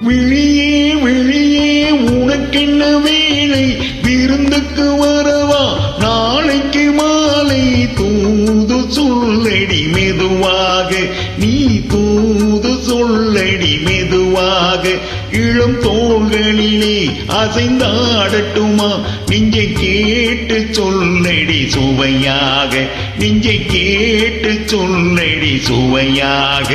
விழியே விழியே உனக்கென்ன வேலை, விருந்துக்கு வரவா நாளைக்கு மாலை. தூது சொல்லடி மெதுவாக, நீ தூது சொல்லடி மெதுவாக. இளம் தோள்களிலே அசைந்தாடட்டுமா, நெஞ்சை கேட்டு சொல்லடி சுவையாக, நெஞ்சை கேட்டு சொல்லடி சுவையாக.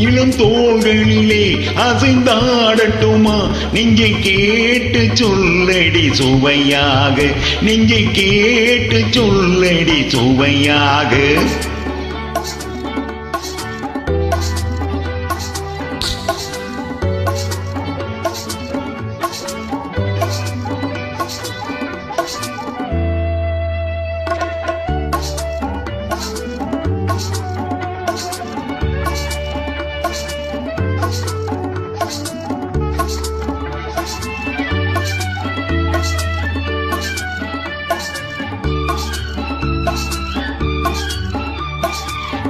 இளம் தோள்களிலே அசைந்தாடட்டுமா, நெஞ்சை கேட்டு சொல்லடி சுவையாக, நெஞ்சை கேட்டு சொல்லடி சுவையாக.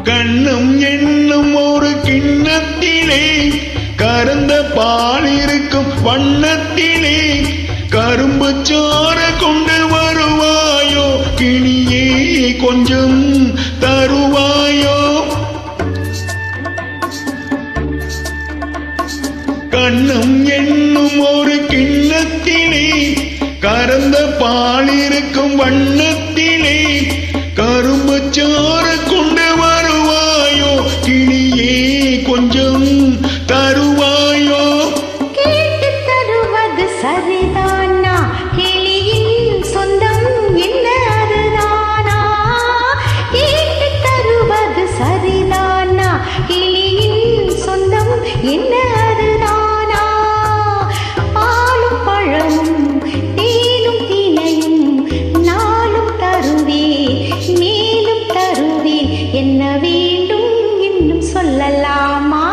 கண்ணம் என்னும் ஒரு கிண்ணத்திலே கறந்த பால் இருக்கும் வண்ணத்திலே கரும்பு சாறு கொண்டு வருவாயோ, கிளியே கொஞ்சம் தருவாயோ. கண்ணம் என்னும் ஒரு கிண்ணத்திலே கறந்த பால் இருக்கும் வண்ணத்திலே கரும்பு சாறு கொண்டு வருவாயோ, கிளியே கொஞ்சம் தருவாயோ. கேட்டு தருவது சரிதானா, கிளியின் சொந்தம் என்ன அதுதானா. கேட்டு தருவது சரிதானா, கிளியின் சொந்தம் என்ன அதுதானா. பாலும் பழமும் தேனும் தினையும் நாளும் தருவே, மேலும் தருவே, என்ன வேண்டும் இன்னும் சொல்லலாமா.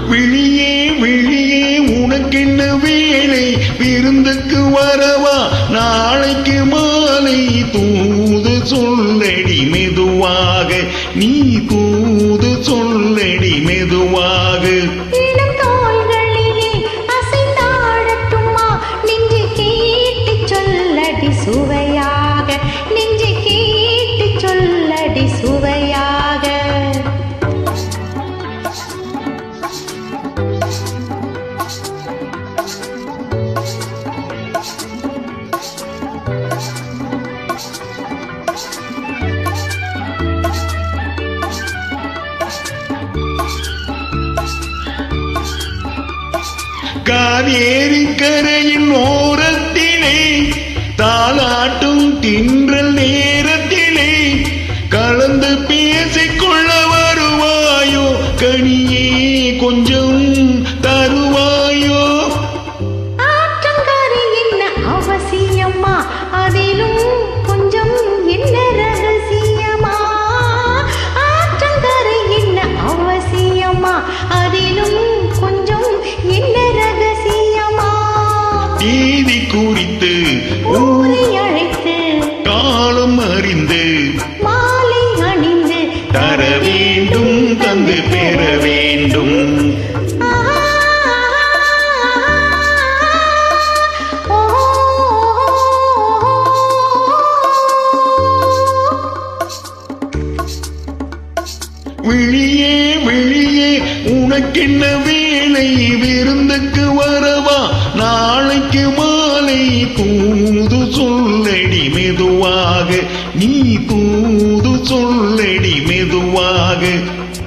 விழியே விழியே உனக்கென்ன வேலை, விருந்துக்கு வரவா நாளைக்கு மாலை. தூது சொல்லடி மெதுவாக, நீ தூது சொல்லடி மெதுவாக. இளம் தோள்களிலே அசைந்தாடட்டுமா, நெஞ்சை கேட்டு சொல்லடி சுவையாக, நெஞ்சை கேட்டு சொல்லடி சுவையாக. காவேரி கரையின் ஓரத்திலே தாலாட்டும் தின்றல் நேரத்திலே கலந்து பேசிக்கொள்ள வருவாயோ, கனியே கொஞ்சம் தருவாயோ. ஆற்றங்கரை என்ன அவசியமா, அதிலும் கொஞ்சம் என்ன ரகசியமா. ஆற்றங்கரை என்ன அவசியமா, அதிலும் கொஞ்சம் என்ன ரகசியமா. நீதி குறித்து ஊரை அழைத்து காலம் அறிந்து மாலை அணிந்து தர வேண்டும், தந்து பெற வேண்டும். விழியே விழியே உனக்கென்ன வேலை, விருந்துக்கு வரவா நாளை தூது சொல்லடி மெதுவாக நீ தூது சொல்லடி மெதுவாக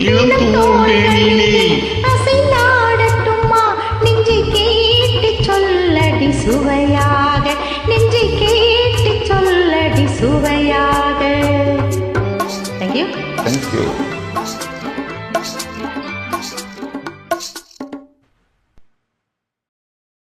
இளம் தோள்களிலே அசைந்தாடட்டுமா நெஞ்சை கேட்டு சொல்லடி சுவையாக நெஞ்சை கேட்டு சொல்லடி சுவையாக. Thank you. Thank you.